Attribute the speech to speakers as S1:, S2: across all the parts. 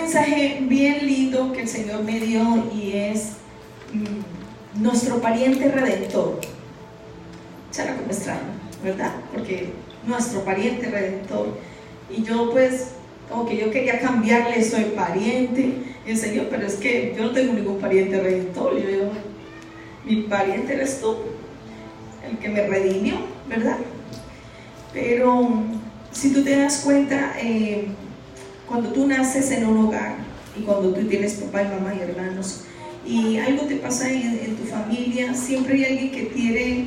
S1: mensaje bien lindo que el Señor me dio y es nuestro pariente redentor. Será como extraño, ¿verdad? Porque nuestro pariente redentor. Y yo pues, como que yo quería cambiarle eso de pariente. Y el Señor, pero es que yo no tengo ningún pariente redentor. Yo digo, mi pariente eres tú, el que me redimió, ¿verdad? Pero si tú te das cuenta, cuando tú naces en un hogar y cuando tú tienes papá y mamá y hermanos y algo te pasa en tu familia, siempre hay alguien que quiere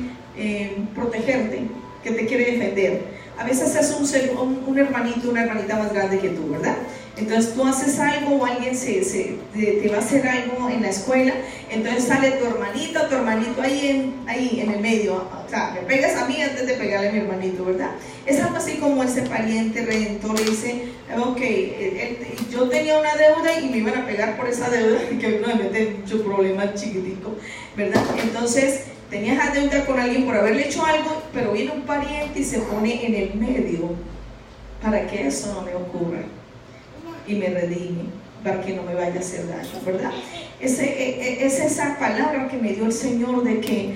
S1: protegerte, que te quiere defender. A veces es un hermanito, una hermanita más grande que tú, ¿verdad? Entonces tú haces algo o alguien te va a hacer algo en la escuela, entonces sale tu hermanito ahí en el medio. O sea, me pegas a mí antes de pegarle a mi hermanito, ¿verdad? Es algo así como ese pariente redentor. Dice, ok, yo tenía una deuda y me iban a pegar por esa deuda, que uno me mete mucho problema chiquitico, ¿verdad? Entonces tenías la deuda con alguien por haberle hecho algo, pero viene un pariente y se pone en el medio para que eso no me ocurra y me redime, para que no me vaya a hacer daño, ¿verdad? Es esa palabra que me dio el Señor de que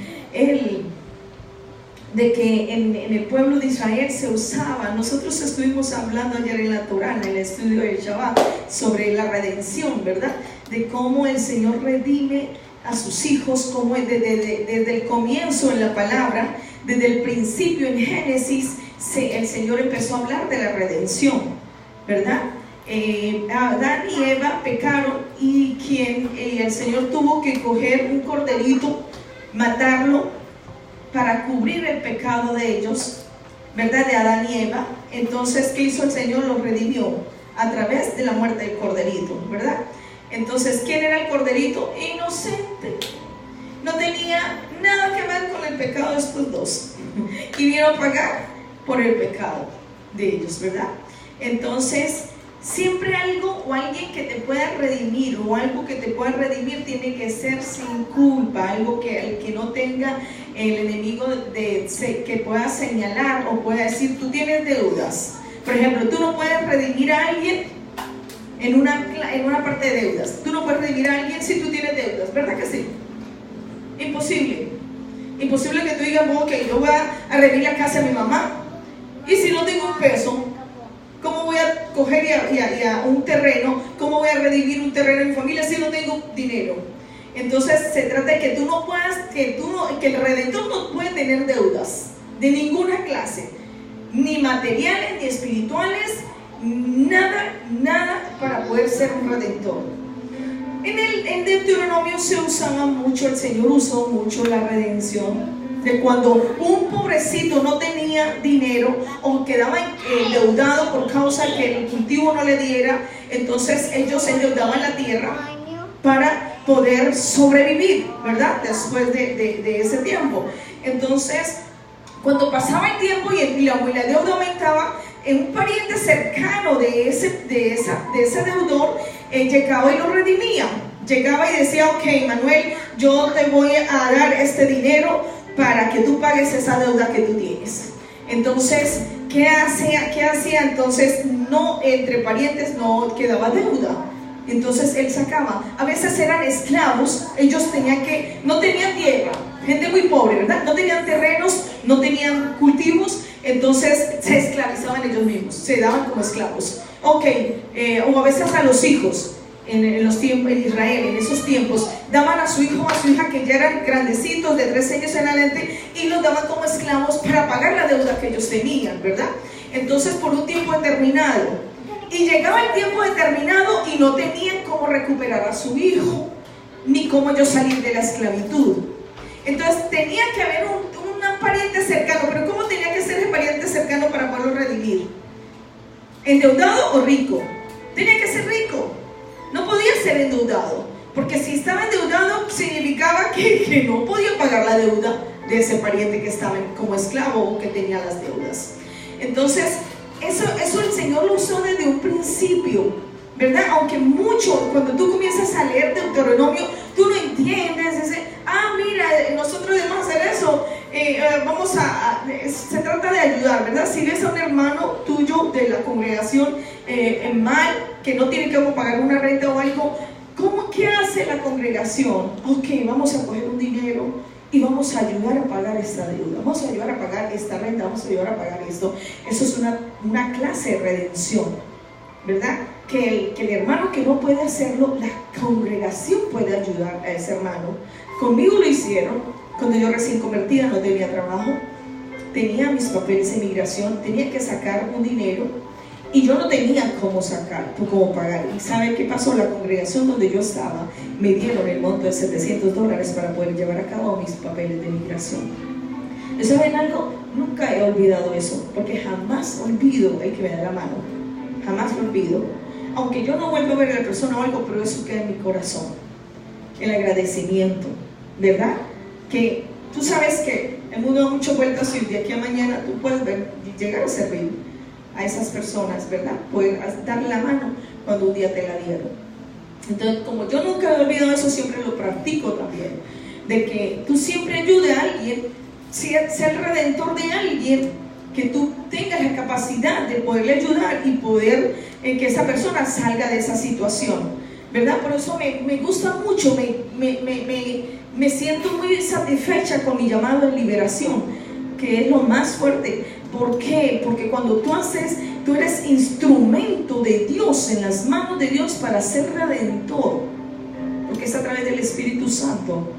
S1: en el pueblo de Israel se usaba. Nosotros estuvimos hablando ayer en la Torá, en el estudio de Shabbat, sobre la redención, ¿verdad? De cómo el Señor redime a sus hijos, como desde el comienzo en la palabra, desde el principio en Génesis, el Señor empezó a hablar de la redención, ¿verdad? Adán y Eva pecaron y el Señor tuvo que coger un corderito, matarlo para cubrir el pecado de ellos, ¿verdad? De Adán y Eva. Entonces, ¿qué hizo el Señor? Los redimió a través de la muerte del corderito, ¿verdad? Entonces, ¿quién era el corderito? Inocente. No tenía nada que ver con el pecado de estos dos. Y vino a pagar por el pecado de ellos, ¿verdad? Entonces, siempre algo o alguien que te pueda redimir o algo que te pueda redimir tiene que ser sin culpa, algo que el que no tenga el enemigo que pueda señalar o pueda decir, tú tienes deudas. Por ejemplo, tú no puedes redimir a alguien en una parte de deudas. Tú no puedes redimir a alguien si tú tienes deudas, ¿verdad que sí? Imposible. Imposible que tú digas, ok, yo voy a redimir la casa de mi mamá y si no tengo un peso, ¿cómo voy a coger y a un terreno? ¿Cómo voy a redimir un terreno en mi familia si no tengo dinero? Entonces se trata de que tú no puedas, que el Redentor no puede tener deudas de ninguna clase, ni materiales, ni espirituales, nada para poder ser un Redentor. En Deuteronomio se usaba mucho, el Señor usó mucho la redención. De cuando un pobrecito no tenía dinero o quedaba endeudado por causa que el cultivo no le diera, entonces ellos endeudaban la tierra para poder sobrevivir, ¿verdad? Después de ese tiempo. Entonces, cuando pasaba el tiempo y la deuda aumentaba, un pariente cercano de ese deudor llegaba y lo redimía. Llegaba y decía, ok, Manuel, yo te voy a dar este dinero para que tú pagues esa deuda que tú tienes. Entonces, ¿qué hacía? Entonces, no, entre parientes no quedaba deuda. Entonces él sacaba. A veces eran esclavos, ellos no tenían tierra, gente muy pobre, ¿verdad? No tenían terrenos, no tenían cultivos, entonces se esclavizaban ellos mismos, se daban como esclavos. Ok, o a veces a los hijos. En los tiempos en Israel, en esos tiempos, daban a su hijo o a su hija que ya eran grandecitos, de 3 años en adelante, y los daban como esclavos para pagar la deuda que ellos tenían, ¿verdad? Entonces, por un tiempo determinado. Y llegaba el tiempo determinado y no tenían cómo recuperar a su hijo, ni cómo ellos salir de la esclavitud. Entonces, tenía que haber un pariente cercano. ¿Pero cómo tenía que ser el pariente cercano para poderlo redimir? ¿Endeudado o rico? Tenía que ser rico. No podía ser endeudado, porque si estaba endeudado significaba que no podía pagar la deuda de ese pariente que estaba como esclavo o que tenía las deudas. Entonces, eso el Señor lo usó desde un principio, ¿verdad? Aunque mucho, cuando tú comienzas a leer Deuteronomio, tú no entiendes, mira, nosotros debemos hacer eso, se trata de ayudar, ¿verdad? Si ves a un hermano tuyo de la congregación mal, que no tiene que pagar una renta o algo, ¿qué hace la congregación? Ok, vamos a coger un dinero y vamos a ayudar a pagar esta deuda, vamos a ayudar a pagar esta renta, vamos a ayudar a pagar esto. Eso es una clase de redención, ¿verdad? Que el hermano que no puede hacerlo, la congregación puede ayudar a ese hermano. Conmigo lo hicieron. Cuando yo recién convertida no tenía trabajo, tenía mis papeles de migración, tenía que sacar un dinero y yo no tenía cómo pagar. ¿Y sabe qué pasó? La congregación donde yo estaba me dieron el monto de $700 para poder llevar a cabo mis papeles de migración. ¿Y saben algo? Nunca he olvidado eso, porque jamás olvido el que me da la mano, jamás lo olvido. Aunque yo no vuelvo a ver a la persona o algo, pero eso queda en mi corazón, el agradecimiento, ¿verdad? Que tú sabes que el mundo da muchas vueltas y de aquí a mañana tú puedes llegar a servir a esas personas, ¿verdad? Poder darle la mano cuando un día te la dieron. Entonces, como yo nunca he olvidado eso, siempre lo practico también, de que tú siempre ayudes a alguien, ser redentor de alguien, que tú tengas la capacidad de poderle ayudar y poder que esa persona salga de esa situación, ¿verdad? Por eso me gusta mucho, me siento muy satisfecha con mi llamado de liberación, que es lo más fuerte. ¿Por qué? Porque cuando tú eres instrumento de Dios, en las manos de Dios para ser redentor, porque es a través del Espíritu Santo.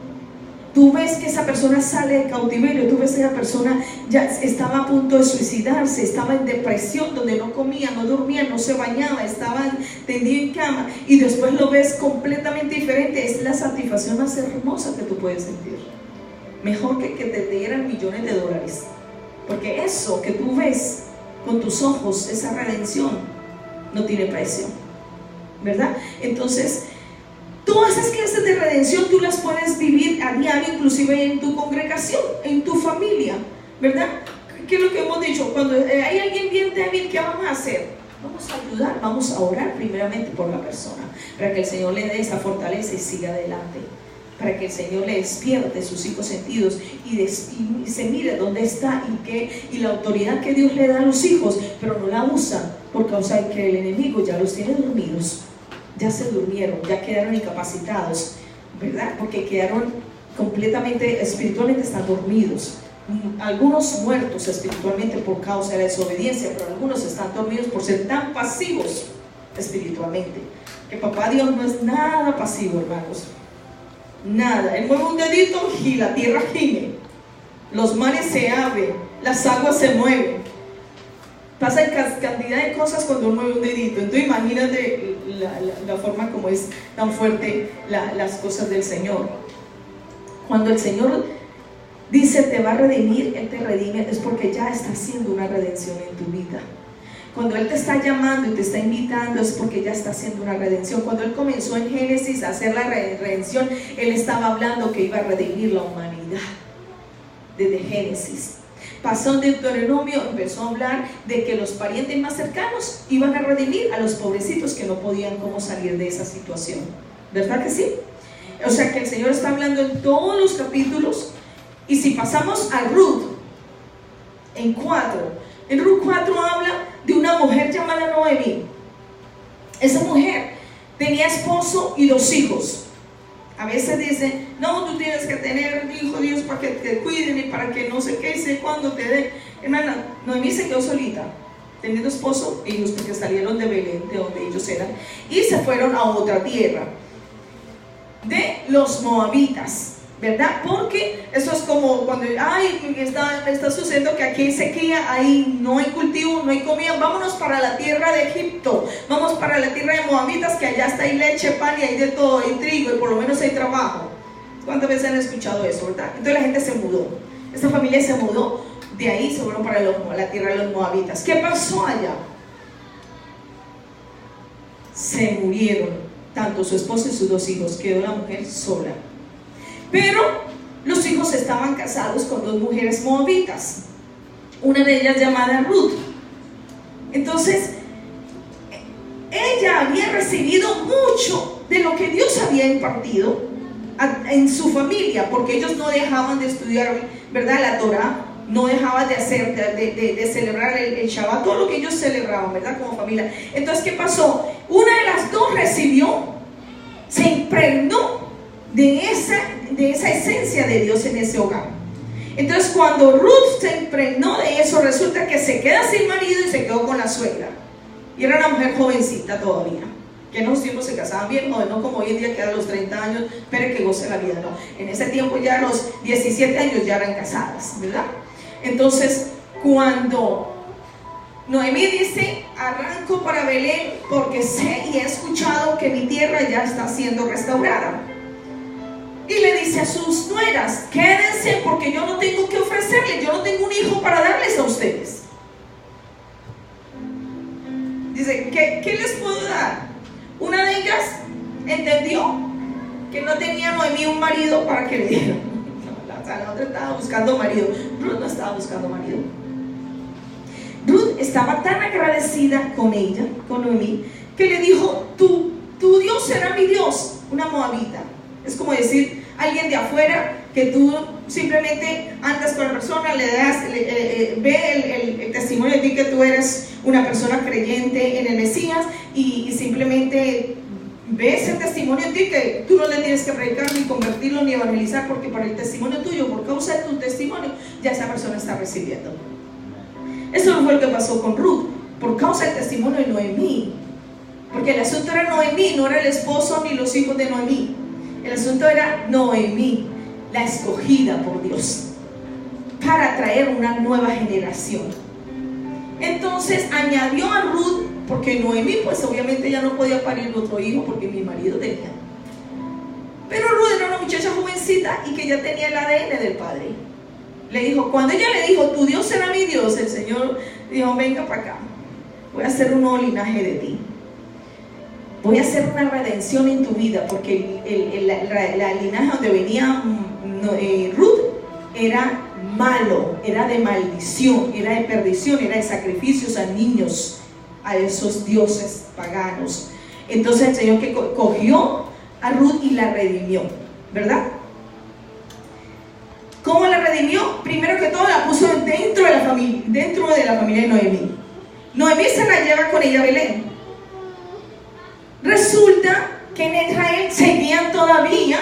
S1: Tú ves que esa persona sale de cautiverio, tú ves que esa persona ya estaba a punto de suicidarse, estaba en depresión, donde no comía, no dormía, no se bañaba, estaba tendido en cama, y después lo ves completamente diferente. Es la satisfacción más hermosa que tú puedes sentir, mejor que te dieran millones de dólares, porque eso que tú ves con tus ojos, esa redención, no tiene precio, ¿verdad? Entonces, todas esas clases de redención tú las puedes vivir a diario, inclusive en tu congregación, en tu familia, ¿verdad? ¿Qué es lo que hemos dicho? Cuando hay alguien bien débil, ¿qué vamos a hacer? Vamos a ayudar, vamos a orar primeramente por la persona, para que el Señor le dé esa fortaleza y siga adelante, para que el Señor le despierte sus 5 sentidos y se mire dónde está y la autoridad que Dios le da a los hijos, pero no la usa por causa de que el enemigo ya los tiene dormidos. Ya se durmieron, ya quedaron incapacitados, ¿verdad? Porque quedaron completamente, espiritualmente están dormidos. Algunos muertos espiritualmente por causa de la desobediencia, pero algunos están dormidos por ser tan pasivos espiritualmente. Que papá Dios no es nada pasivo, hermanos. Nada. Él mueve un dedito y la tierra gime. Los mares se abren, las aguas se mueven. Pasan cantidad de cosas cuando uno mueve un dedito. Entonces imagínate la forma como es tan fuerte las cosas del Señor. Cuando el Señor dice te va a redimir, Él te redime, es porque ya está haciendo una redención en tu vida. Cuando Él te está llamando y te está invitando, es porque ya está haciendo una redención. Cuando Él comenzó en Génesis a hacer la redención, Él estaba hablando que iba a redimir la humanidad desde Génesis. Pasó en Deuteronomio, empezó a hablar de que los parientes más cercanos iban a redimir a los pobrecitos que no podían cómo salir de esa situación. ¿Verdad que sí? O sea que el Señor está hablando en todos los capítulos. Y si pasamos a Ruth, en Ruth 4 habla de una mujer llamada Noemi. Esa mujer tenía esposo y 2 hijos. A veces dicen, no, tú tienes que tener un hijo, Dios, para que te cuiden y para que no sé qué y sé cuándo te den. Hermana, Noemí se quedó solita, teniendo esposo e hijos, porque salieron de Belén, de donde ellos eran, y se fueron a otra tierra de los moabitas, ¿verdad? Porque eso es como cuando está sucediendo que aquí hay sequía, ahí no hay cultivo, no hay comida, vámonos para la tierra de Egipto, vamos para la tierra de moabitas, que allá está, hay leche, pan y hay de todo, hay trigo y por lo menos hay trabajo. ¿Cuántas veces han escuchado eso, verdad? Entonces la gente se mudó, esta familia se mudó, de ahí se fueron para la tierra de los moabitas. ¿Qué pasó allá? Se murieron, tanto su esposo y sus 2 hijos, quedó la mujer sola. Pero los hijos estaban casados con 2 mujeres moabitas, una de ellas llamada Ruth. Entonces ella había recibido mucho de lo que Dios había impartido en su familia, porque ellos no dejaban de estudiar, ¿verdad?, la Torá. no dejaban de hacer, de celebrar el Shabbat, todo lo que ellos celebraban, ¿verdad? Como familia. Entonces, ¿qué pasó? Una de las dos se impregnó de esa esencia de Dios en ese hogar. Entonces, cuando Ruth se impregnó de eso, resulta que se queda sin marido y se quedó con la suegra. Y era una mujer jovencita todavía, que en esos tiempos se casaban bien, no como hoy en día que a los 30 años, pero que goce la vida, no. En ese tiempo ya a los 17 años ya eran casadas, ¿verdad? Entonces, cuando Noemí dice, arranco para Belén porque sé y he escuchado que mi tierra ya está siendo restaurada. Y le dice a sus nueras, quédense porque yo no tengo que ofrecerles, yo no tengo un hijo para darles a ustedes. Dice, ¿qué les puedo dar? Una de ellas entendió que no tenía Noemí un marido para que le diera. La otra estaba buscando marido. Ruth no estaba buscando marido. Ruth estaba tan agradecida con ella, con Noemí, que le dijo, tu Dios será mi Dios. Una moabita. Es como decir, alguien de afuera que tú simplemente andas con la persona, le das, ve el testimonio de ti que tú eres una persona creyente en el Mesías y simplemente ve ese testimonio en ti que tú no le tienes que predicar ni convertirlo ni evangelizar, porque para el testimonio tuyo, por causa de tu testimonio, ya esa persona está recibiendo. Eso no fue lo que pasó con Ruth, por causa del testimonio de Noemí, porque el asunto era Noemí, no era el esposo ni los hijos de Noemí. El asunto era Noemí, la escogida por Dios para traer una nueva generación. Entonces añadió a Ruth, porque Noemí pues obviamente ya no podía parir otro hijo porque mi marido tenía. Pero Ruth era una muchacha jovencita y que ya tenía el ADN del padre. Le dijo, cuando ella le dijo, tu Dios será mi Dios, el Señor dijo, venga para acá, voy a hacer un nuevo linaje de ti. Voy a hacer una redención en tu vida, porque la linaje donde venía Ruth era malo, era de maldición, era de perdición, era de sacrificios a niños, a esos dioses paganos. Entonces el Señor que cogió a Ruth y la redimió, ¿verdad? ¿Cómo la redimió? Primero que todo la puso dentro de la familia de Noemí. Noemí se la lleva con ella a Belén. Resulta que en Israel seguían todavía,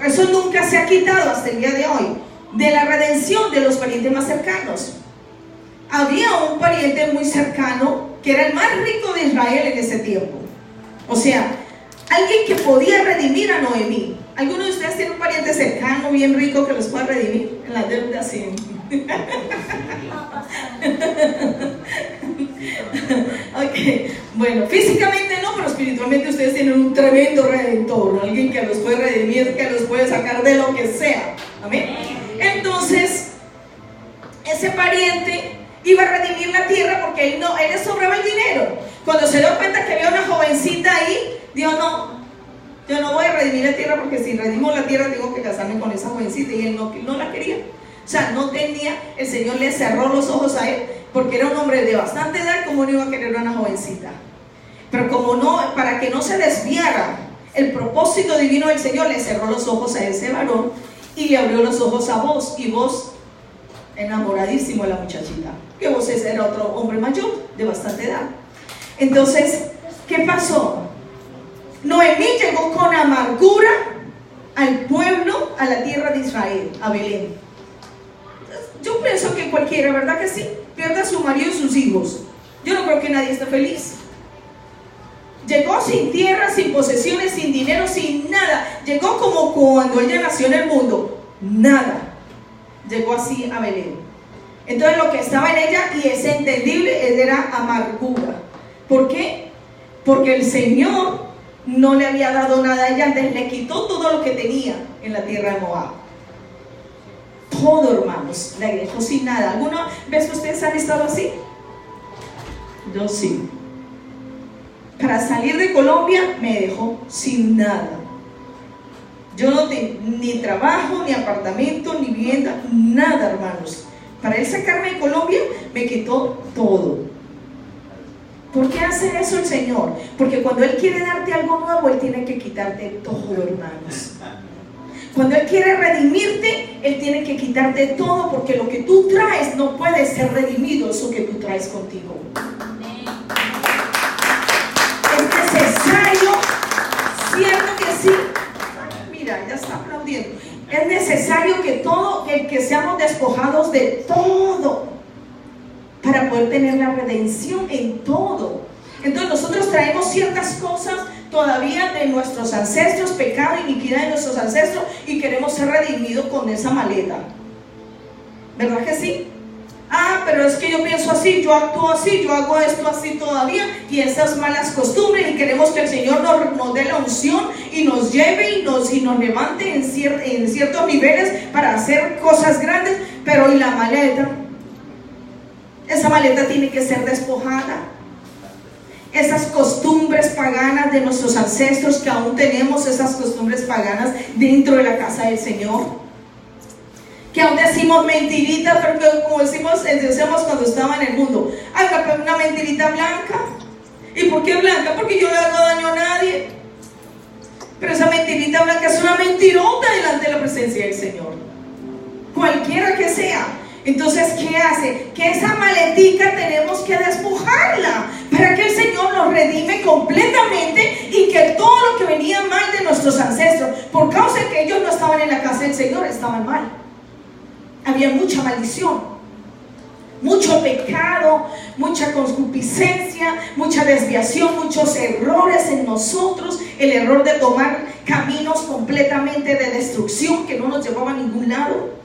S1: eso nunca se ha quitado hasta el día de hoy, de la redención de los parientes más cercanos. Había un pariente muy cercano que era el más rico de Israel en ese tiempo. O sea, alguien que podía redimir a Noemí. ¿Alguno de ustedes tiene un pariente cercano bien rico que los pueda redimir en la deuda? Sí. Okay. Bueno, físicamente no, pero espiritualmente ustedes tienen un tremendo redentor, alguien que los puede redimir, que los puede sacar de lo que sea. Amén. Entonces, ese pariente iba a redimir la tierra porque él le sobraba el dinero. Cuando se dio cuenta que había una jovencita ahí, dijo, no, yo no voy a redimir la tierra, porque si redimo la tierra tengo que casarme con esa jovencita, y él no la quería. O sea, no tenía, el Señor le cerró los ojos a él, porque era un hombre de bastante edad, como no iba a querer una jovencita. Pero como no, para que no se desviara el propósito divino del Señor, le cerró los ojos a ese varón y le abrió los ojos a vos, y vos enamoradísimo de la muchachita, que vos era otro hombre mayor de bastante edad. Entonces, ¿qué pasó? Noemí llegó con amargura al pueblo, a la tierra de Israel, a Belén. Yo pienso que cualquiera, ¿verdad que sí? Pierda a su marido y sus hijos. Yo no creo que nadie esté feliz. Llegó sin tierra, sin posesiones, sin dinero, sin nada. Llegó como cuando ella nació en el mundo. Nada. Llegó así a Belén. Entonces lo que estaba en ella, y es entendible, era amargura. ¿Por qué? Porque el Señor no le había dado nada a ella antes, le quitó todo lo que tenía en la tierra de Moab. Todo, hermanos, la dejó sin nada. ¿Alguna vez ustedes han estado así? Yo sí. Para salir de Colombia me dejó sin nada. Yo no tengo ni trabajo, ni apartamento, ni vivienda, nada, hermanos. Para él sacarme de Colombia me quitó todo. ¿Por qué hace eso el Señor? Porque cuando Él quiere darte algo nuevo, Él tiene que quitarte todo, hermanos. Cuando Él quiere redimirte, Él tiene que quitarte todo, porque lo que tú traes no puede ser redimido, eso que tú traes contigo. Es necesario, cierto que sí. Mira, ya está aplaudiendo. Es necesario que seamos despojados de todo para poder tener la redención en todo. Entonces nosotros traemos ciertas cosas todavía de nuestros ancestros, pecado, iniquidad de nuestros ancestros, y queremos ser redimidos con esa maleta. ¿Verdad que sí? Ah, pero es que yo pienso así, yo actúo así, yo hago esto así todavía, y esas malas costumbres, y queremos que el Señor nos dé la unción y nos lleve y nos levante en ciertos niveles para hacer cosas grandes. Pero ¿y la maleta? Esa maleta tiene que ser despojada. Esas costumbres paganas de nuestros ancestros, que aún tenemos esas costumbres paganas dentro de la casa del Señor, que aún decimos mentiritas, porque como decíamos cuando estaba en el mundo, una mentirita blanca. ¿Y por qué blanca? Porque yo no le hago daño a nadie. Pero esa mentirita blanca es una mentirota delante de la presencia del Señor, cualquiera que sea. Entonces, ¿qué hace? Que esa maletica tenemos que despojarla para que el Señor nos redime completamente, y que todo lo que venía mal de nuestros ancestros, por causa de que ellos no estaban en la casa del Señor, estaban mal. Había mucha maldición, mucho pecado, mucha concupiscencia, mucha desviación, muchos errores en nosotros. El error de tomar caminos completamente de destrucción que no nos llevaban a ningún lado,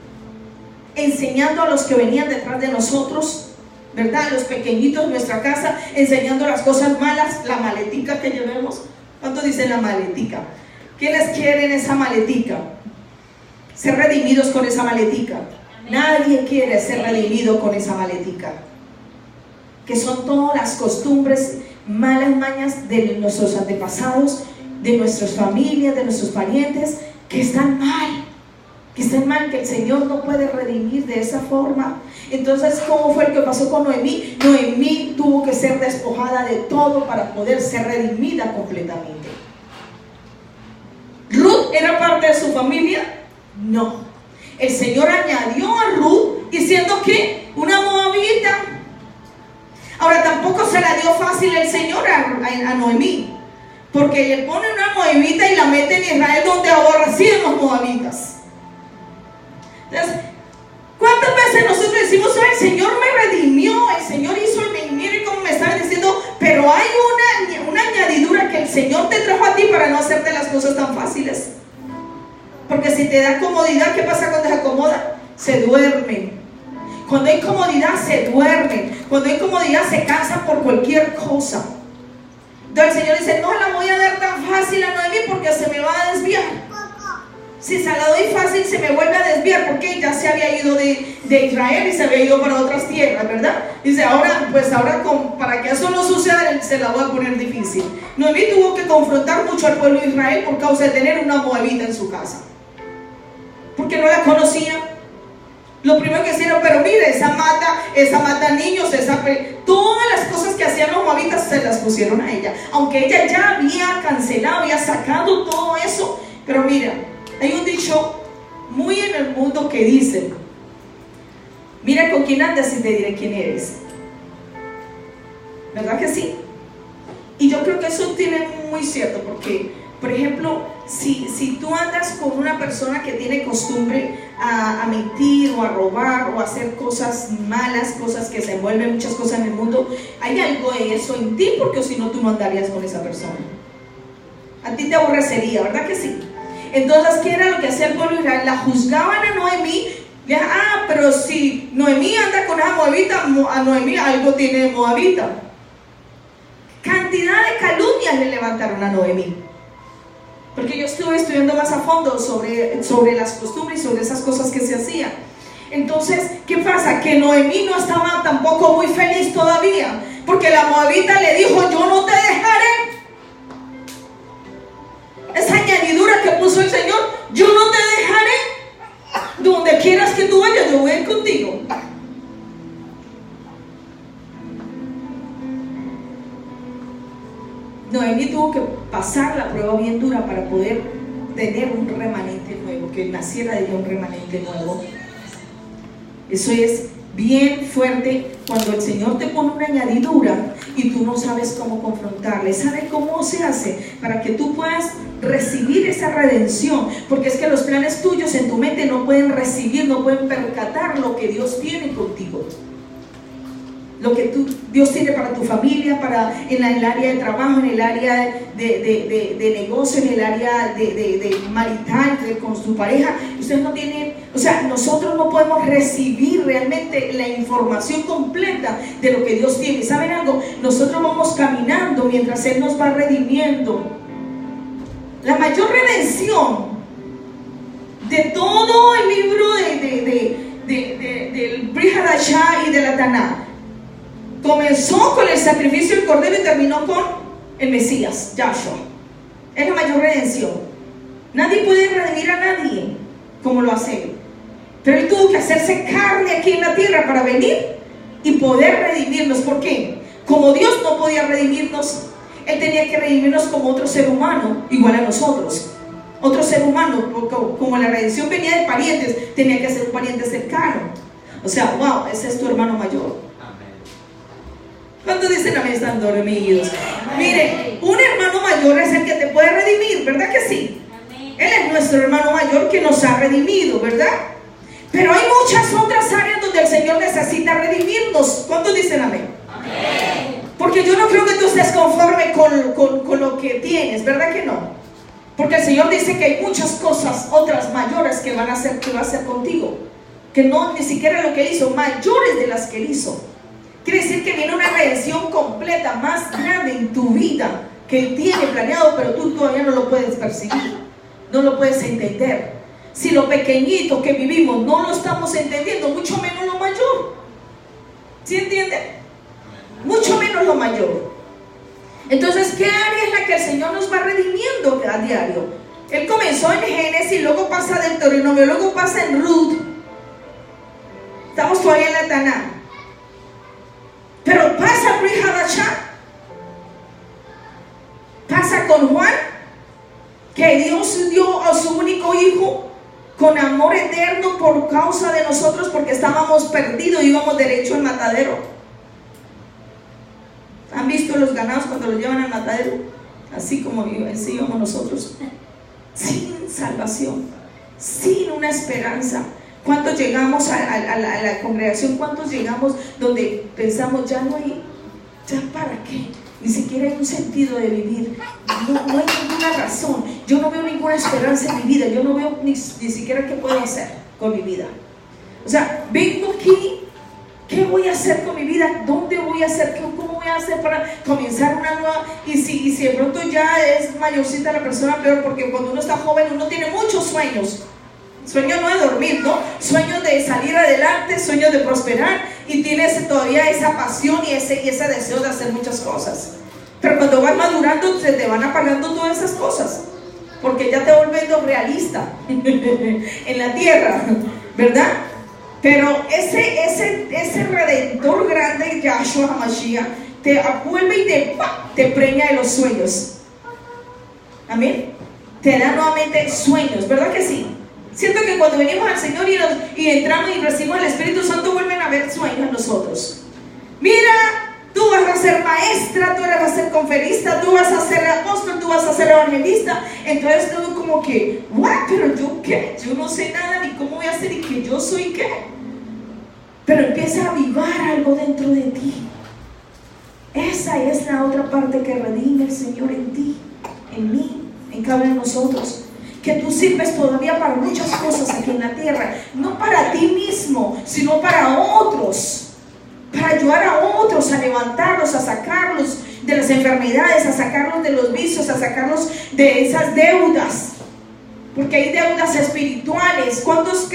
S1: enseñando a los que venían detrás de nosotros, ¿verdad? Los pequeñitos de nuestra casa, enseñando las cosas malas, la maletica que llevemos. ¿Cuántos dicen la maletica? ¿Quiénes quieren esa maletica? Ser redimidos con esa maletica. Nadie quiere ser redimido con esa maletica, que son todas las costumbres, malas mañas de nuestros antepasados, de nuestras familias, de nuestros parientes, que están mal. Que el Señor no puede redimir de esa forma. Entonces, ¿cómo fue lo que pasó con Noemí? Noemí tuvo que ser despojada de todo para poder ser redimida completamente. ¿Ruth era parte de su familia? No. El Señor añadió a Ruth, diciendo que una moabita. Ahora, tampoco se la dio fácil el Señor a Noemí, porque le pone una moabita y la mete en Israel, donde aborrecían los moabitas. Entonces, ¿cuántas veces nosotros decimos: el Señor me redimió, el Señor hizo el bien? Mire cómo me estaban diciendo, pero hay una añadidura, que el Señor te trajo a ti para no hacerte las cosas tan fáciles. Porque si te da comodidad, ¿qué pasa cuando se acomoda? Se duermen. Cuando hay comodidad, se duermen. Cuando hay comodidad, se cansan por cualquier cosa. Entonces el Señor dice: no la voy a dar tan fácil a Noemí, porque se me va a desviar. Si se la doy fácil, se me vuelve a desviar, porque ya se había ido de Israel y se había ido para otras tierras, ¿verdad? Dice: ahora para que eso no suceda, se la voy a poner difícil. Noemí tuvo que confrontar mucho al pueblo de Israel por causa de tener una moabita en su casa, porque no la conocía. Lo primero que hicieron: pero mire, esa mata niños, todas las cosas que hacían los moabitas se las pusieron a ella, aunque ella ya había cancelado, había sacado todo eso. Pero mira, hay un dicho muy en el mundo que dice: mira con quién andas y te diré quién eres. ¿Verdad que sí? Y yo creo que eso tiene muy cierto, porque, por ejemplo, si tú andas con una persona que tiene costumbre a mentir o a robar o a hacer cosas malas, cosas que se envuelven, muchas cosas en el mundo, hay algo de eso en ti, porque si no, tú no andarías con esa persona. A ti te aborrecería, ¿verdad que sí? Entonces, ¿qué era lo que hacía el pueblo de Israel? La juzgaban a Noemí. Pero si Noemí anda con esa moabita, a Noemí algo tiene de moabita. Cantidad de calumnias le levantaron a Noemí, porque yo estuve estudiando más a fondo sobre las costumbres y sobre esas cosas que se hacían. Entonces, ¿qué pasa? Que Noemí no estaba tampoco muy feliz todavía, porque la moabita le dijo: yo no te dejaré. Esa añadidura que puso el Señor: yo no te dejaré, donde quieras que tú vayas, yo voy a ir contigo. Noemí tuvo que pasar la prueba bien dura para poder tener un remanente nuevo. nuevo, que naciera de Dios un remanente nuevo. Eso es bien fuerte cuando el Señor te pone una añadidura y tú no sabes cómo confrontarle. ¿Sabes cómo se hace? Para que tú puedas recibir esa redención, porque es que los planes tuyos en tu mente no pueden recibir, no pueden percatar lo que Dios tiene contigo, lo que Dios tiene para tu familia, en el área de trabajo, en el área de negocio, en el área de marital, con tu pareja. Ustedes no tienen, o sea, nosotros no podemos recibir realmente la información completa de lo que Dios tiene. ¿Saben algo? Nosotros vamos caminando mientras Él nos va redimiendo. La mayor redención de todo el libro del Brit Hadashah y de la Taná comenzó con el sacrificio del Cordero y terminó con el Mesías, Yahshua. Es la mayor redención. Nadie puede redimir a nadie como lo hace Él. Pero Él tuvo que hacerse carne aquí en la tierra para venir y poder redimirnos. ¿Por qué? Como Dios no podía redimirnos, Él tenía que redimirnos como otro ser humano, igual a nosotros. Otro ser humano, como la redención venía de parientes, tenía que ser un pariente cercano. O sea, wow, ese es tu hermano mayor. ¿Cuántos dicen amén? Están dormidos. Mire, un hermano mayor es el que te puede redimir, ¿verdad que sí? Él es nuestro hermano mayor que nos ha redimido, ¿verdad? Pero hay muchas otras áreas donde el Señor necesita redimirnos. ¿Cuántos dicen amén? Porque yo no creo que tú estés conforme con lo que tienes, ¿verdad que no? Porque el Señor dice que hay muchas cosas, otras mayores que va a hacer contigo, que no ni siquiera lo que Él hizo, mayores de las que Él hizo. Quiere decir que viene una redención completa, más grande en tu vida, que Él tiene planeado, pero tú todavía no lo puedes percibir, no lo puedes entender. Si lo pequeñito que vivimos no lo estamos entendiendo, mucho menos lo mayor. ¿Sí entienden? Mucho menos lo mayor. Entonces, ¿qué área es la que el Señor nos va redimiendo a diario? Él comenzó en Génesis, luego pasa del Deuteronomio, luego pasa en Ruth. Estamos todavía en la Taná. Pero pasa Brit Hadashah, pasa con Juan, que Dios dio a su único hijo con amor eterno por causa de nosotros, porque estábamos perdidos y íbamos derecho al matadero. ¿Han visto los ganados cuando los llevan al matadero? Así como íbamos nosotros, sin salvación, sin una esperanza. ¿Cuántos llegamos a la congregación? ¿Cuántos llegamos donde pensamos, ya no hay, ya para qué? Ni siquiera hay un sentido de vivir, no hay ninguna razón, yo no veo ninguna esperanza en mi vida, yo no veo ni siquiera qué puedo hacer con mi vida. O sea, vengo aquí, ¿qué voy a hacer con mi vida? ¿Dónde voy a hacer? ¿Cómo voy a hacer para comenzar una nueva? Y si de pronto ya es mayorcita la persona, peor, porque cuando uno está joven uno tiene muchos sueños. Sueño no de dormir, ¿no? Sueño de salir adelante, sueño de prosperar, y tienes todavía esa pasión y ese deseo de hacer muchas cosas. Pero cuando vas madurando se te van apagando todas esas cosas, porque ya te volviendo realista en la tierra, ¿verdad? Pero ese redentor grande, Yahshua HaMashiach, te vuelve y te preña de los sueños. Amén. Te da nuevamente sueños, ¿verdad que sí? Siento que cuando venimos al Señor y entramos y recibimos el Espíritu Santo, vuelven a haber sueños en nosotros. Mira, tú vas a ser maestra, tú vas a ser conferista, tú vas a ser apóstol, tú vas a ser evangelista. Entonces todo como que, ¿what? ¿Pero yo qué? Yo no sé nada ni cómo voy a hacer y que yo soy qué. Pero empieza a avivar algo dentro de ti. Esa es la otra parte que redime el Señor en ti, en mí, en cada uno de nosotros. Que tú sirves todavía para muchas cosas aquí en la tierra, no para ti mismo, sino para otros, para ayudar a otros a levantarlos, a sacarlos de las enfermedades, a sacarlos de los vicios, a sacarlos de esas deudas, porque hay deudas espirituales. ¿Cuántos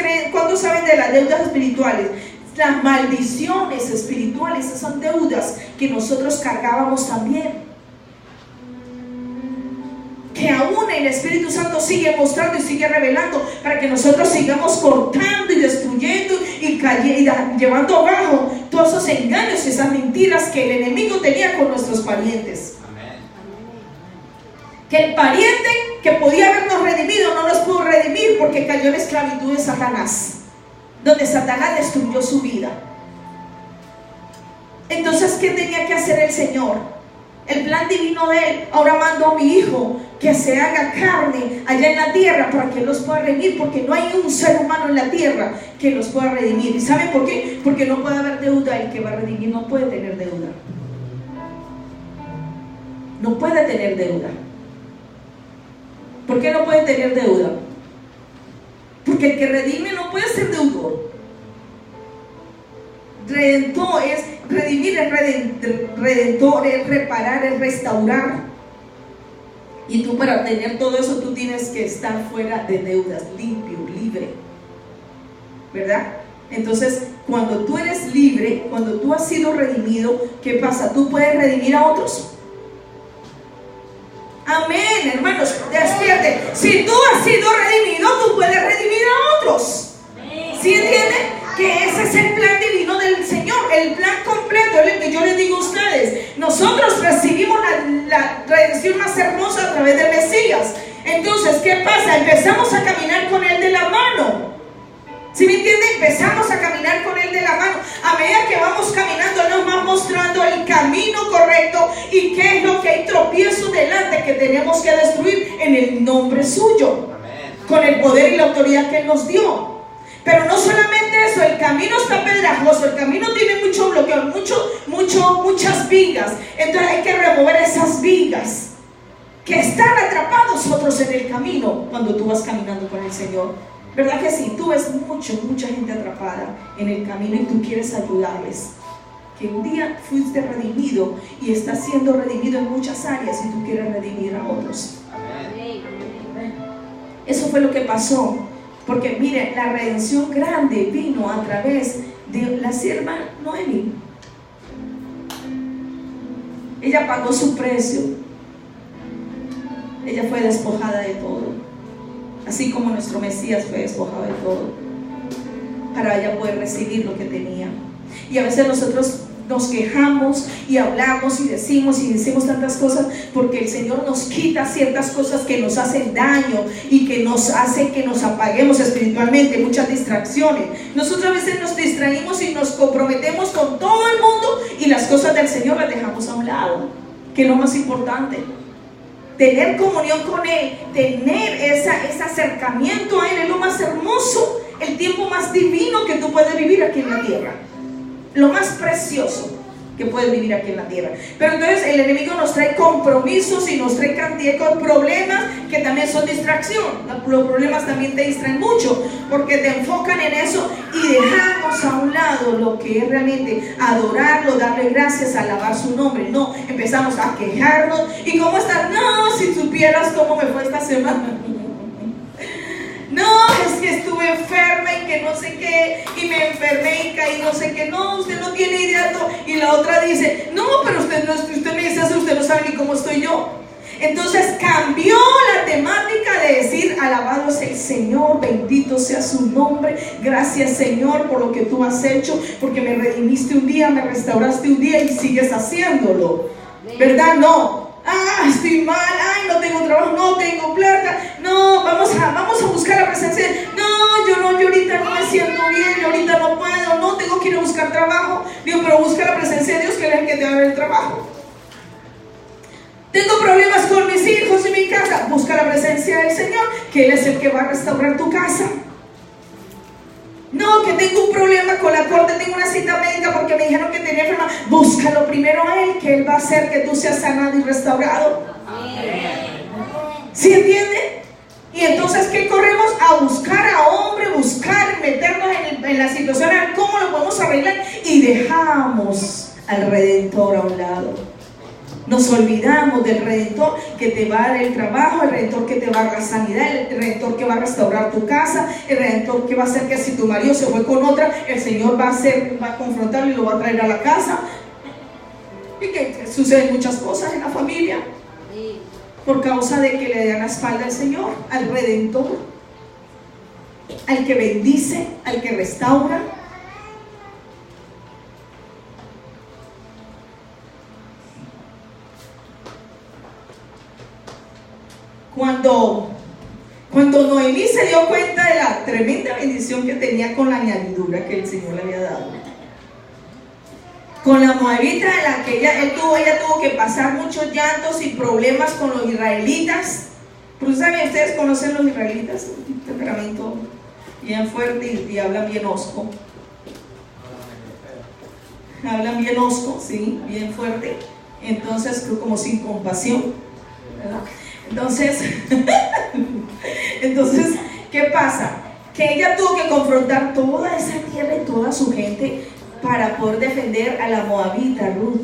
S1: saben de las deudas espirituales? Las maldiciones espirituales, esas son deudas que nosotros cargábamos también, que aún el Espíritu Santo sigue mostrando y sigue revelando para que nosotros sigamos cortando y destruyendo y llevando abajo todos esos engaños y esas mentiras que el enemigo tenía con nuestros parientes. Amén. Que el pariente que podía habernos redimido no nos pudo redimir porque cayó en esclavitud de Satanás, donde Satanás destruyó su vida. Entonces, ¿qué tenía que hacer el Señor? El plan divino de Él: ahora mando a mi Hijo que se haga carne allá en la tierra para que Él los pueda redimir, porque no hay un ser humano en la tierra que los pueda redimir. ¿Y saben por qué? Porque no puede haber deuda. El que va a redimir no puede tener deuda. No puede tener deuda. ¿Por qué no puede tener deuda? Porque el que redime no puede ser deudor. Redentor es redimir, es redentor, es reparar, es restaurar. Y tú, para tener todo eso, tú tienes que estar fuera de deudas, limpio, libre, ¿verdad? Entonces, cuando tú eres libre, cuando tú has sido redimido, ¿qué pasa? Tú puedes redimir a otros. Amén, hermanos, despierte. Si tú has sido redimido, tú puedes redimir a otros. ¿Sí entienden? Que ese es el plan divino del Señor, el plan completo, es lo que yo les digo a ustedes. Nosotros recibimos la redención más hermosa a través del Mesías. Entonces, ¿qué pasa? Empezamos a caminar con Él de la mano. ¿Sí me entienden? Empezamos a caminar con Él de la mano. A medida que vamos caminando, Él nos va mostrando el camino correcto y qué es lo que hay tropiezo delante que tenemos que destruir en el nombre suyo. Amén. Con el poder y la autoridad que Él nos dio. Pero no solamente eso, el camino está pedrajoso, el camino tiene mucho bloqueo, muchas vigas. Entonces hay que remover esas vigas que están atrapados otros en el camino cuando tú vas caminando con el Señor. ¿Verdad que sí? Tú ves mucha gente atrapada en el camino y tú quieres ayudarles. Que un día fuiste redimido y estás siendo redimido en muchas áreas y tú quieres redimir a otros. Amén. Eso fue lo que pasó. Porque mire, la redención grande vino a través de la sierva Noemi. Ella pagó su precio. Ella fue despojada de todo, así como nuestro Mesías fue despojado de todo, para ella poder recibir lo que tenía. Y a veces nosotros nos quejamos y hablamos y decimos tantas cosas porque el Señor nos quita ciertas cosas que nos hacen daño y que nos hace que nos apaguemos espiritualmente, muchas distracciones. Nosotros a veces nos distraímos y nos comprometemos con todo el mundo y las cosas del Señor las dejamos a un lado, que es lo más importante. Tener comunión con Él, tener ese acercamiento a Él es lo más hermoso, el tiempo más divino que tú puedes vivir aquí en la tierra. Lo más precioso que puedes vivir aquí en la tierra. Pero entonces el enemigo nos trae compromisos y nos trae cantidad de problemas que también son distracción. Los problemas también te distraen mucho porque te enfocan en eso y dejamos a un lado lo que es realmente adorarlo, darle gracias, alabar su nombre. No, empezamos a quejarnos. ¿Y cómo estás? No, si supieras cómo me fue esta semana. No, es que estuve enferma y que no sé qué, y me enfermé y caí no sé qué. No, usted no tiene idea. No. Y la otra dice, no, pero usted me dice eso, usted no sabe ni cómo estoy yo. Entonces cambió la temática de decir, alabado es el Señor, bendito sea su nombre, gracias Señor por lo que tú has hecho, porque me redimiste un día, me restauraste un día y sigues haciéndolo, ¿verdad? No. Estoy mal, no tengo trabajo, no tengo plata, no, vamos a buscar la presencia. No, yo ahorita no me siento bien, yo ahorita no puedo, no, tengo que ir a buscar trabajo. Digo, pero busca la presencia de Dios, que es el que te va a dar el trabajo. Tengo problemas con mis hijos y mi casa, busca la presencia del Señor, que Él es el que va a restaurar tu casa. No, que tengo un problema con la corte, tengo una cita médica porque me dijeron que tenía enferma. Búscalo primero a Él, que Él va a hacer que tú seas sanado y restaurado. ¿Sí entiende? Y entonces, ¿qué corremos? A buscar a hombre, meternos en la situación, a ver cómo lo podemos arreglar, y dejamos al Redentor a un lado. Nos olvidamos del Redentor que te va a dar el trabajo, el Redentor que te va a dar la sanidad, el Redentor que va a restaurar tu casa, el Redentor que va a hacer que si tu marido se fue con otra, el Señor va a confrontarlo y lo va a traer a la casa. Y que suceden muchas cosas en la familia por causa de que le dan la espalda al Señor, al Redentor, al que bendice, al que restaura. Cuando Noemí se dio cuenta de la tremenda bendición que tenía con la añadidura que el Señor le había dado, con la moabita de la que ella tuvo que pasar muchos llantos y problemas con los israelitas. Pero ¿saben? Ustedes conocen los israelitas, un temperamento bien fuerte y hablan bien osco. Hablan bien osco, sí, bien fuerte. Entonces, como sin compasión, ¿verdad? Entonces, ¿qué pasa? Que ella tuvo que confrontar toda esa tierra y toda su gente para poder defender a la moabita Ruth.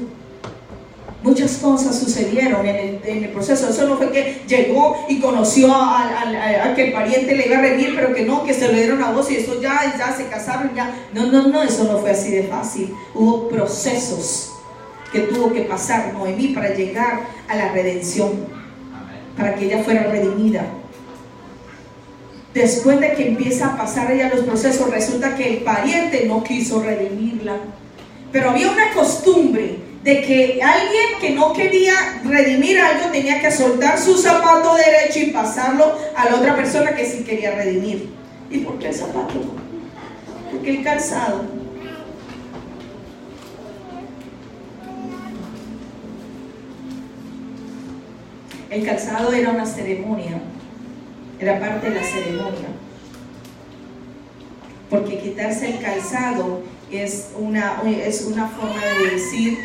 S1: Muchas cosas sucedieron en el proceso. Eso no fue que llegó y conoció a que el pariente le iba a venir, pero que no, que se lo dieron a vos y eso ya se casaron, ya. No, eso no fue así de fácil. Hubo procesos que tuvo que pasar Noemí para llegar a la redención, para que ella fuera redimida. Después de que empieza a pasar ella los procesos, resulta que el pariente no quiso redimirla. Pero había una costumbre de que alguien que no quería redimir algo tenía que soltar su zapato derecho y pasarlo a la otra persona que sí quería redimir. ¿Y por qué el zapato? Porque el calzado. El calzado era una ceremonia, era parte de la ceremonia, porque quitarse el calzado es una forma de decir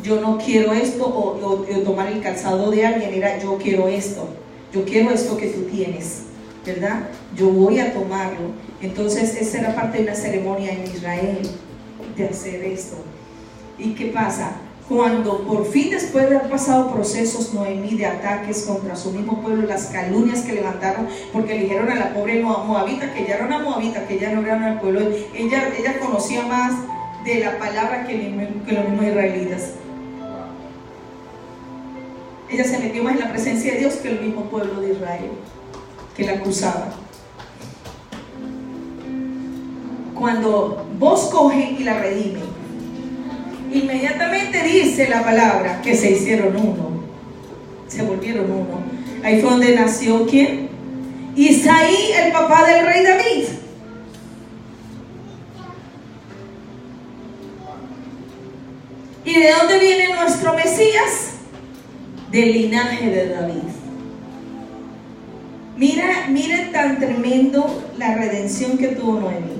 S1: yo no quiero esto, o tomar el calzado de alguien era yo quiero esto que tú tienes, ¿verdad? Yo voy a tomarlo. Entonces esa era parte de una ceremonia en Israel, de hacer esto. ¿Y qué pasa? Cuando por fin, después de haber pasado procesos Noemí de ataques contra su mismo pueblo, las calumnias que levantaron, porque le dijeron a la pobre moabita que ella era una moabita, que ella no era una pueblo, ella conocía más de la palabra que los mismos israelitas. Ella se metió más en la presencia de Dios que el mismo pueblo de Israel, que la acusaba. Cuando vos cogen y la redimen, inmediatamente dice la palabra que se hicieron uno, se volvieron uno. Ahí fue donde nació ¿quién? Isaí, el papá del rey David. ¿Y de dónde viene nuestro Mesías? Del linaje de David. Mira tan tremendo la redención que tuvo Noemí.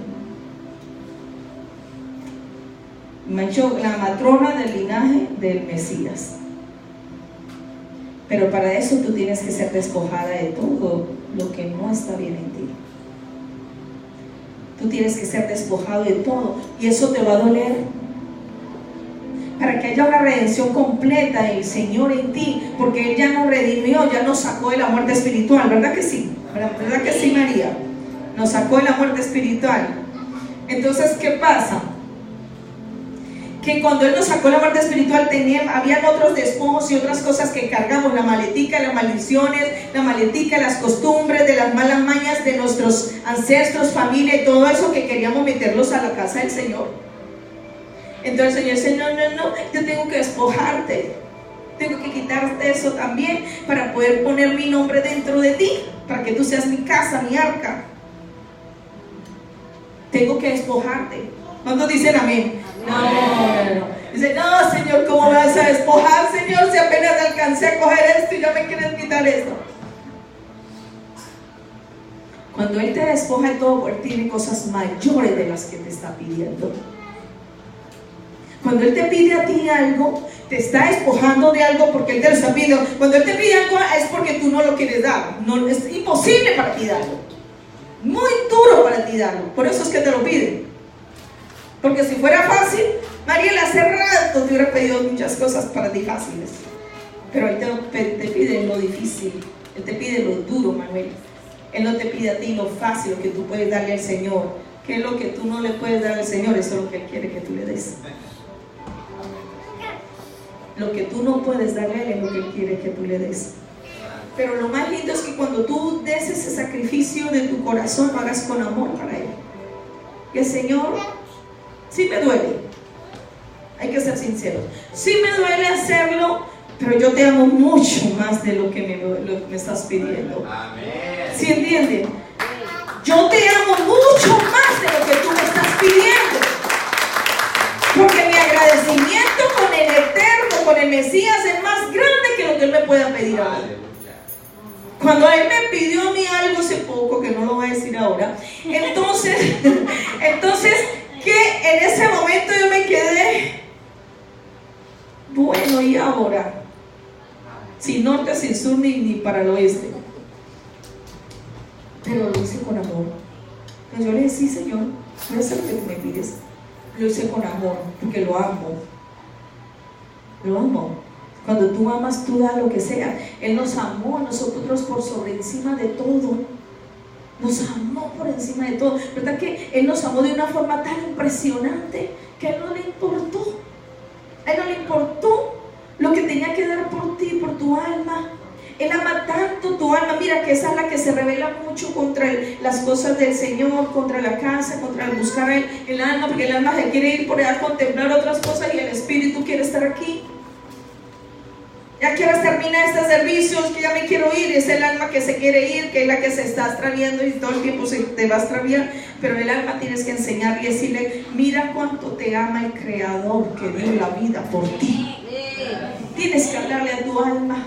S1: La matrona del linaje del Mesías. Pero para eso tú tienes que ser despojada de todo lo que no está bien en ti. Tú tienes que ser despojado de todo, y eso te va a doler, para que haya una redención completa del Señor en ti, porque Él ya nos redimió, ya nos sacó de la muerte espiritual, ¿verdad que sí? ¿Verdad que sí, María? Nos sacó de la muerte espiritual. Entonces, ¿qué pasa? Que cuando Él nos sacó de la muerte espiritual, habían otros despojos y otras cosas que cargamos: la maletica, las maldiciones, la maletica, las costumbres, de las malas mañas de nuestros ancestros, familia y todo eso, que queríamos meterlos a la casa del Señor. Entonces el Señor dice: no, yo tengo que despojarte, tengo que quitarte eso también, para poder poner mi nombre dentro de ti, para que tú seas mi casa, mi arca. Tengo que despojarte. ¿Cuántos dicen amén? No. Dice: no, Señor, ¿cómo me vas a despojar, Señor, si apenas alcancé a coger esto y ya me quieres quitar esto? Cuando Él te despoja de todo, Él tiene cosas mayores de las que te está pidiendo. Cuando Él te pide a ti algo, te está despojando de algo porque Él te lo está pidiendo. Cuando Él te pide algo es porque tú no lo quieres dar. No, es imposible para ti darlo, muy duro para ti darlo. Por eso es que te lo pide. Porque si fuera fácil, Mariela, hace rato te hubiera pedido muchas cosas para ti fáciles. Pero Él te pide lo difícil, Él te pide lo duro, Manuel. Él no te pide a ti lo fácil, lo que tú puedes darle al Señor. ¿Qué es lo que tú no le puedes dar al Señor? Eso es lo que Él quiere que tú le des. Lo que tú no puedes darle a Él es lo que Él quiere que tú le des. Pero lo más lindo es que cuando tú des ese sacrificio de tu corazón, lo hagas con amor para Él. Y el Señor, sí me duele, hay que ser sinceros, sí me duele hacerlo, pero yo te amo mucho más de lo que me estás pidiendo. ¿Sí entienden? Yo te amo mucho más de lo que tú me estás pidiendo, porque mi agradecimiento con el Eterno, con el Mesías, es más grande que lo que Él me pueda pedir a mí. Cuando Él me pidió a mí algo hace poco, que no lo voy a decir ahora, entonces que en ese momento yo me quedé, bueno, ¿y ahora? Sin norte, sin sur, ni para el oeste. Pero lo hice con amor. Pero yo le dije, sí, Señor, voy a hacer lo que tú me pides. Lo hice con amor, porque lo amo. Lo amo. Cuando tú amas, tú das lo que sea. Él nos amó a nosotros por sobre encima de todo. Nos amó por encima de todo. ¿Verdad que Él nos amó de una forma tan impresionante que a Él no le importó? A Él no le importó lo que tenía que dar por ti, por tu alma. Él ama tanto tu alma. Mira que esa es la que se revela mucho contra las cosas del Señor, contra la casa, contra el buscar el alma, porque el alma se quiere ir por allá a contemplar otras cosas y el espíritu quiere estar aquí. Ya quiero terminar este servicio, que ya me quiero ir. Es el alma que se quiere ir, que es la que se está extraviando y todo el tiempo se te va a extraviar. Pero el alma tienes que enseñarle y decirle: mira cuánto te ama el Creador que dio la vida por ti. Tienes que hablarle a tu alma: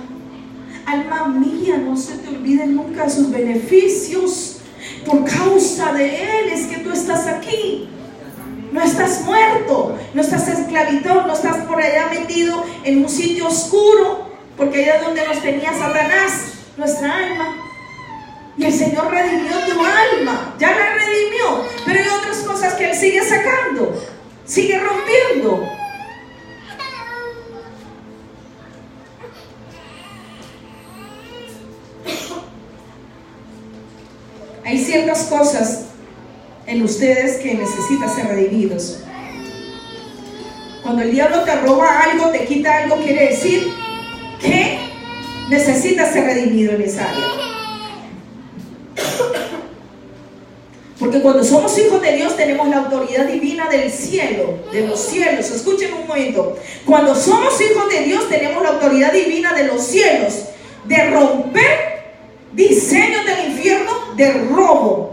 S1: alma mía, no se te olvide nunca sus beneficios. Por causa de Él es que tú estás aquí. No estás muerto, no estás esclavizado, no estás por allá metido en un sitio oscuro, porque allá es donde nos tenía Satanás, nuestra alma. Y el Señor redimió tu alma, ya la redimió, pero hay otras cosas que Él sigue sacando, sigue rompiendo. Hay ciertas cosas en ustedes que necesitan ser redimidos. Cuando el diablo te roba algo, te quita algo, quiere decir que necesitas ser redimido en esa área. Porque cuando somos hijos de Dios tenemos la autoridad divina del cielo, de los cielos. Escuchen un momento. Cuando somos hijos de Dios tenemos la autoridad divina de los cielos, de romper diseños del infierno, de robo,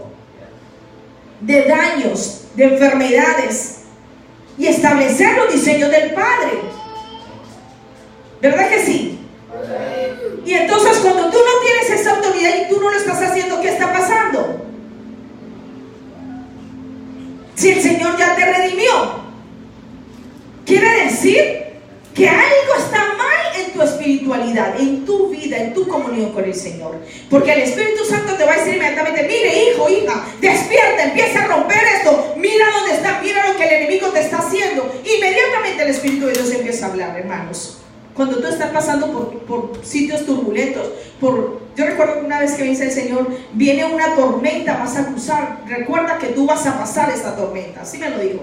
S1: de daños, de enfermedades, y establecer los diseños del Padre. ¿Verdad que sí? Y entonces cuando tú no tienes esa autoridad y tú no lo estás haciendo, ¿qué está pasando? Si el Señor ya te redimió, quiere decir que algo está mal en tu espiritualidad, en tu vida, en tu comunión con el Señor. Porque el Espíritu Santo te va a decir inmediatamente: mire, hijo, hija, despierta, empieza a romper esto, mira dónde está, mira lo que el enemigo te está haciendo. Inmediatamente el Espíritu de Dios empieza a hablar, hermanos. Cuando tú estás pasando por sitios turbulentos, yo recuerdo que una vez que me dice el Señor: viene una tormenta, vas a cruzar, recuerda que tú vas a pasar esta tormenta. Así me lo dijo.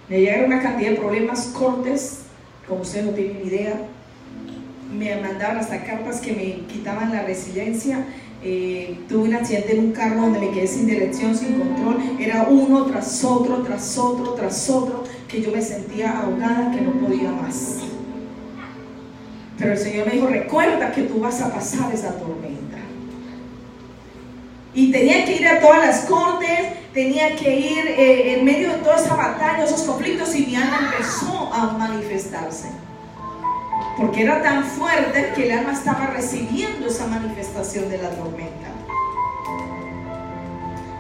S1: Me llegaron una cantidad de problemas, cortes, como ustedes no tienen ni idea. Me mandaban hasta cartas que me quitaban la resiliencia. Tuve un accidente en un carro donde me quedé sin dirección, sin control. Era uno tras otro, tras otro, tras otro, que yo me sentía ahogada, que no podía más. Pero el Señor me dijo: recuerda que tú vas a pasar esa tormenta. Y tenía que ir a todas las cortes, tenía que ir en medio de toda esa batalla, esos conflictos, y mi alma empezó a manifestarse. Porque era tan fuerte que el alma estaba recibiendo esa manifestación de la tormenta.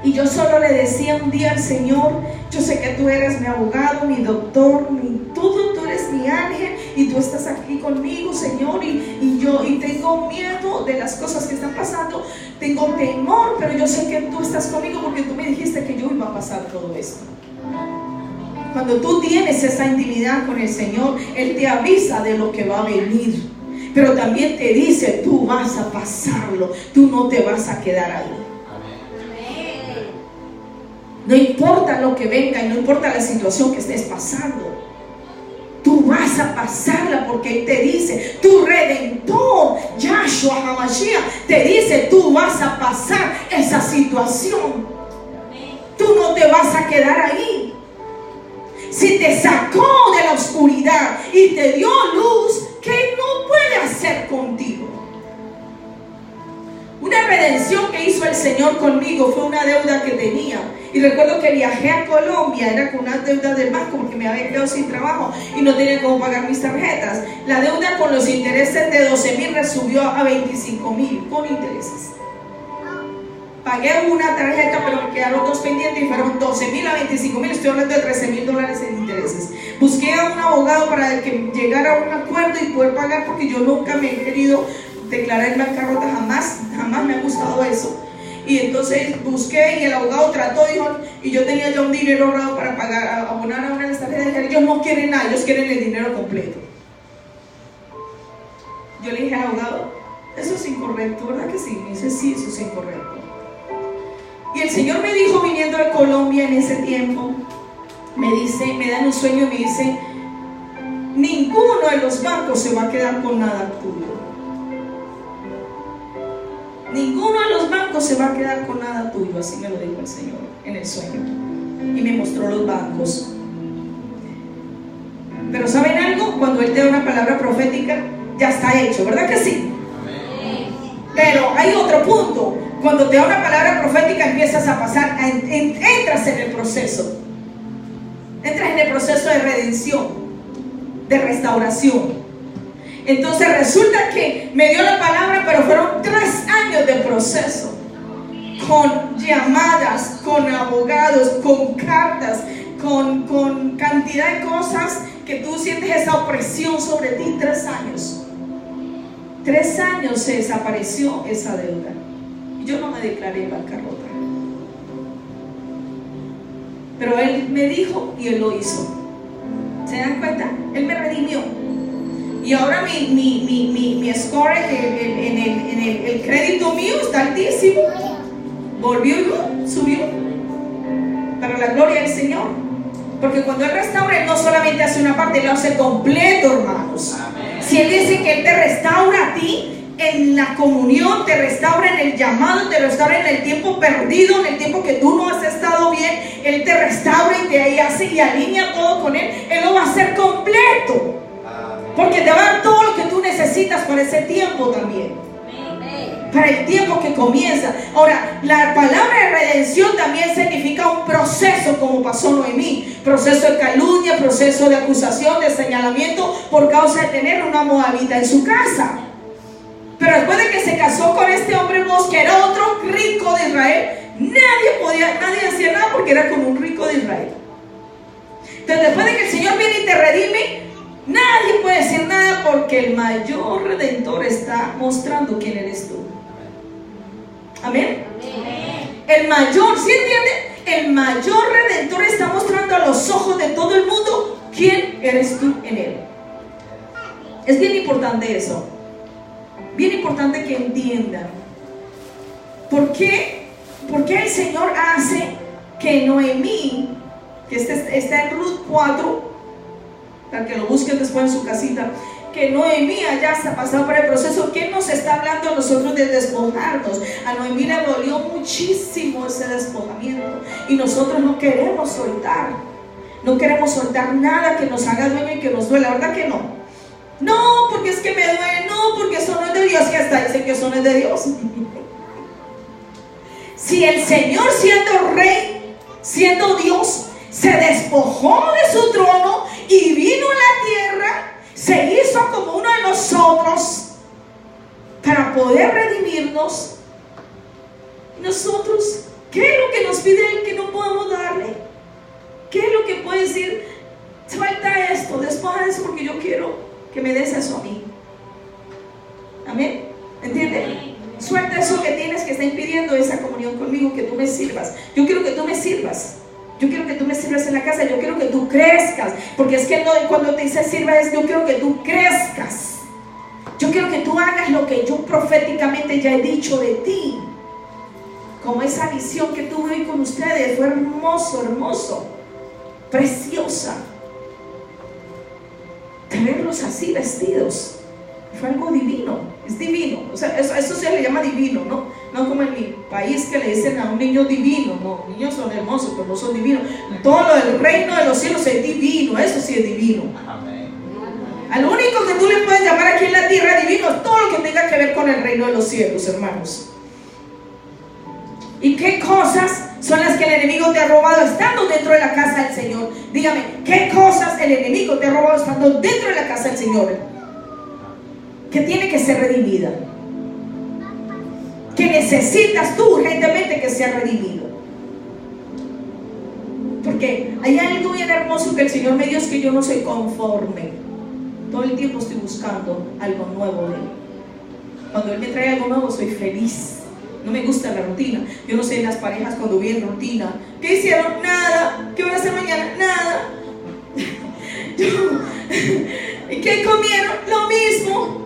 S1: Y yo solo le decía un día al Señor: yo sé que tú eres mi abogado, mi doctor, mi todo, tú eres mi ángel y tú estás aquí conmigo, Señor, y tengo miedo de las cosas que están pasando, tengo temor, pero yo sé que tú estás conmigo porque tú me dijiste que yo iba a pasar todo esto. Cuando tú tienes esa intimidad con el Señor, Él te avisa de lo que va a venir, pero también te dice: tú vas a pasarlo, tú no te vas a quedar ahí. No importa lo que venga y no importa la situación que estés pasando, tú vas a pasarla, porque Él te dice, tu Redentor, Yahshua HaMashiach, te dice: tú vas a pasar esa situación. Tú no te vas a quedar ahí. si te sacó de la oscuridad y te dio luz, ¿qué no puede hacer contigo? Una redención que hizo el Señor conmigo fue una deuda que tenía. Y recuerdo que viajé a Colombia, era con una deuda del banco porque me había quedado sin trabajo y no tenía cómo pagar mis tarjetas. La deuda con los intereses de 12,000 subió a 25,000 con intereses. Pagué una tarjeta, pero me quedaron 2 pendientes y fueron 12,000 a 25,000. Estoy hablando de $13,000 en intereses. Busqué a un abogado para que llegara a un acuerdo y poder pagar, porque yo nunca me he querido declarar en bancarrota, jamás me ha gustado eso. Y entonces busqué y el abogado trató, dijo, y yo tenía ya un dinero ahorrado para pagar, abonar a una de las tarjetas. Y ellos no quieren nada, ellos quieren el dinero completo. Yo le dije al abogado, eso es incorrecto, ¿verdad que sí? Me dice, sí, eso es incorrecto. Y el Señor me dijo, viniendo de Colombia en ese tiempo, me da un sueño y me dice, ninguno de los bancos se va a quedar con nada tuyo. Ninguno de los bancos se va a quedar con nada tuyo. Así me lo dijo el Señor en el sueño. Y me mostró los bancos. Pero ¿saben algo? Cuando Él te da una palabra profética, ya está hecho, ¿verdad que sí? Pero hay otro punto. Cuando te da una palabra profética, empiezas a pasar, entras en el proceso. Entras en el proceso de redención, de restauración. Entonces resulta que me dio la palabra, pero fueron 3 años de proceso, con llamadas, con abogados, con cartas, con cantidad de cosas que tú sientes esa opresión sobre ti. 3 años. 3 años se desapareció esa deuda. Y yo no me declaré bancarrota. Pero Él me dijo y Él lo hizo. ¿Se dan cuenta? Él me redimió. Y ahora mi score en el crédito mío está altísimo. Volvió y subió. Para la gloria del Señor. Porque cuando Él restaura, Él no solamente hace una parte, Él lo hace completo, hermanos. Si Él dice que Él te restaura a ti en la comunión, te restaura en el llamado, te restaura en el tiempo perdido, en el tiempo que tú no has estado bien, Él te restaura y te hace y alinea todo con Él. Él lo va a hacer completo. Porque te va a dar todo lo que tú necesitas para ese tiempo también. Para el tiempo que comienza. Ahora, la palabra de redención también significa un proceso, como pasó Noemí. Proceso de calumnia, proceso de acusación, de señalamiento por causa de tener una moabita en su casa. Pero después de que se casó con este hombre Boaz, que era otro rico de Israel, nadie hacía nada porque era como un rico de Israel. Entonces, después de que el Señor viene y te redime, nadie puede decir nada, porque el mayor redentor está mostrando quién eres tú. Amén. El mayor, ¿sí entienden? El mayor redentor está mostrando a los ojos de todo el mundo quién eres tú en Él. Es bien importante eso. Bien importante que entiendan. ¿Por qué el Señor hace que Noemí, que está en Ruth 4, para que lo busquen después en su casita, que Noemí ya está pasado por el proceso? ¿Qué nos está hablando a nosotros de despojarnos? A Noemí le dolió muchísimo ese despojamiento y nosotros no queremos soltar. No queremos soltar nada que nos haga dueño y que nos duele, ¿verdad que no? No, porque es que me duele, no, porque eso no es de Dios, que hasta dicen que eso no es de Dios. Si el Señor, siendo Rey, siendo Dios, se despojó de su trono y vino a la tierra, se hizo como uno de nosotros para poder redimirnos, nosotros, ¿qué es lo que nos pide Él que no podamos darle? ¿Qué es lo que puede decir? Suelta esto, despoja eso, porque yo quiero que me des eso a mí. Amén. ¿Entiendes? Suelta eso que tienes que está impidiendo esa comunión conmigo, que tú me sirvas. Yo quiero que tú me sirvas. Yo quiero que tú me sirvas en la casa. Yo quiero que tú crezcas. Porque es que no, cuando te dice sirva, es yo quiero que tú crezcas. Yo quiero que tú hagas lo que yo proféticamente ya he dicho de ti. Como esa visión que tuve hoy con ustedes. Fue hermoso, hermoso. Preciosa. Tenerlos así vestidos fue algo divino. Es divino. O sea, eso se le llama divino, ¿no? No como en mi país que le dicen a un niño divino. No, niños son hermosos, pero no son divinos. Todo lo del reino de los cielos es divino, eso sí es divino. Al único que tú le puedes llamar aquí en la tierra divino es todo lo que tenga que ver con el reino de los cielos, hermanos. ¿Y qué cosas son las que el enemigo te ha robado estando dentro de la casa del Señor? Dígame, ¿qué cosas el enemigo te ha robado estando dentro de la casa del Señor? Que tiene que ser redimida, que necesitas tú urgentemente que sea redimido. Porque hay algo bien hermoso que el Señor me dio, es que yo no soy conforme. Todo el tiempo estoy buscando algo nuevo de Él. Cuando Él me trae algo nuevo, soy feliz. No me gusta la rutina. Yo no sé las parejas cuando viven rutina. ¿Qué hicieron? Nada. ¿Qué van a hacer mañana? Nada. ¿Y qué comieron? Lo mismo.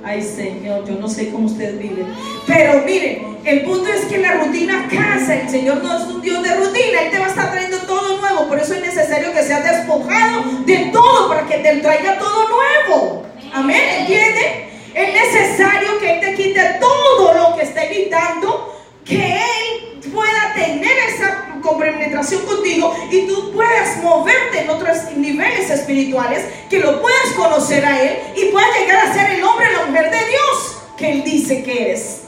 S1: Ay, Señor, yo no sé cómo ustedes viven. Pero miren, el punto es que la rutina cansa. El Señor no es un Dios de rutina. Él te va a estar trayendo todo nuevo. Por eso es necesario que seas despojado de todo, para que te traiga todo nuevo. Amén, ¿entiende? Es necesario que Él te quite todo lo que está evitando que Él pueda tener esa compenetración contigo y tú puedas moverte en otros niveles espirituales, que lo puedas conocer a Él y puedas llegar a ser el hombre o la mujer de Dios que Él dice que eres.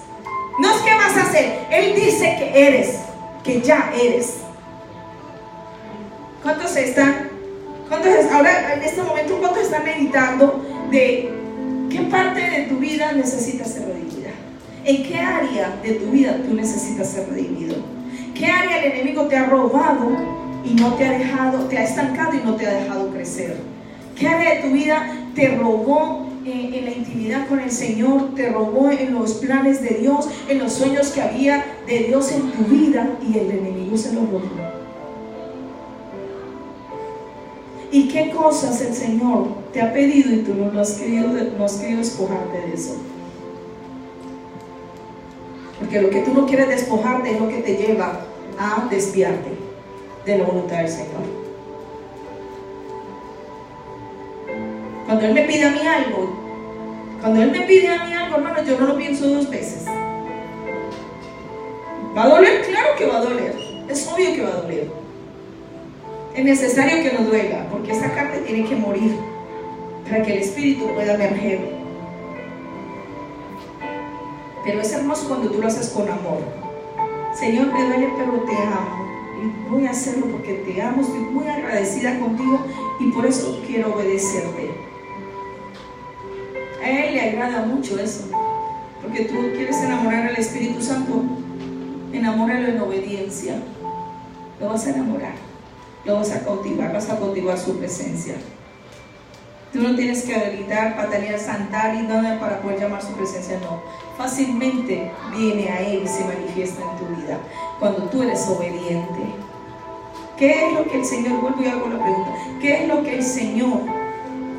S1: No es que vas a ser, Él dice que eres, que ya eres. ¿Cuántos ahora en este momento, cuántos están meditando de qué parte de tu vida necesitas ser redimida? ¿En qué área de tu vida tú necesitas ser redimido? ¿Qué área el enemigo te ha robado y no te ha dejado, te ha estancado y no te ha dejado crecer? ¿Qué área de tu vida te robó en la intimidad con el Señor? Te robó en los planes de Dios, en los sueños que había de Dios en tu vida, y el enemigo se los robó. ¿Y qué cosas el Señor te ha pedido y tú no has querido despojarte de eso? Porque lo que tú no quieres despojarte es lo que te lleva a desviarte de la voluntad del Señor. Cuando Él me pide a mí algo, hermano, yo no lo pienso dos veces. ¿Va a doler? Claro que va a doler. Es obvio que va a doler. Es necesario que nos duela, porque esa carne tiene que morir para que el espíritu pueda emerger. Pero es hermoso cuando tú lo haces con amor. Señor, me duele, pero te amo y voy a hacerlo porque te amo, estoy muy agradecida contigo y por eso quiero obedecerte. A Él le agrada mucho eso, porque tú quieres enamorar al Espíritu Santo. Enamóralo en obediencia. Lo vas a enamorar, lo vas a cautivar su presencia. Tú no tienes que gritar, patalear, saltar y nada para poder llamar su presencia, no. Fácilmente viene a Él y se manifiesta en tu vida cuando tú eres obediente. ¿Qué es lo que el Señor, vuelvo y hago la pregunta, qué es lo que el Señor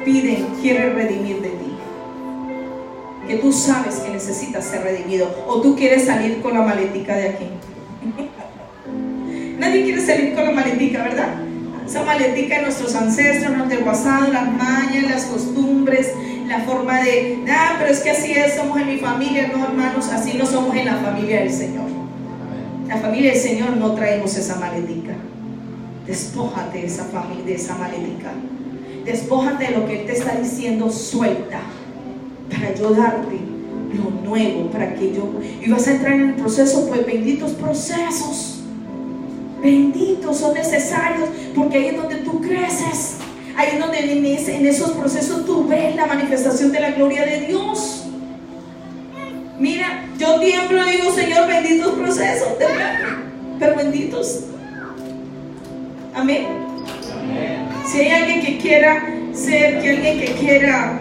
S1: pide, quiere redimir de ti? Que tú sabes que necesitas ser redimido, o tú quieres salir con la maletica de aquí. Nadie quiere salir con la maletica, ¿verdad? Esa maletica de nuestros ancestros, nuestros antepasados, las mañas, las costumbres, la forma de, pero es que así es, somos en mi familia. No, hermanos, así no somos en la familia del Señor. La familia del Señor no traemos esa maletica. Despójate de esa familia, de esa maletica. Despójate de lo que Él te está diciendo, suelta, para yo darte lo nuevo, para que yo, y vas a entrar en el proceso, pues benditos procesos. Benditos, son necesarios, porque ahí es donde tú creces, ahí es donde en esos procesos tú ves la manifestación de la gloria de Dios. Mira, yo tiemblo y digo, Señor, benditos procesos, pero benditos. Amén. Si hay alguien que quiera ser, que alguien que quiera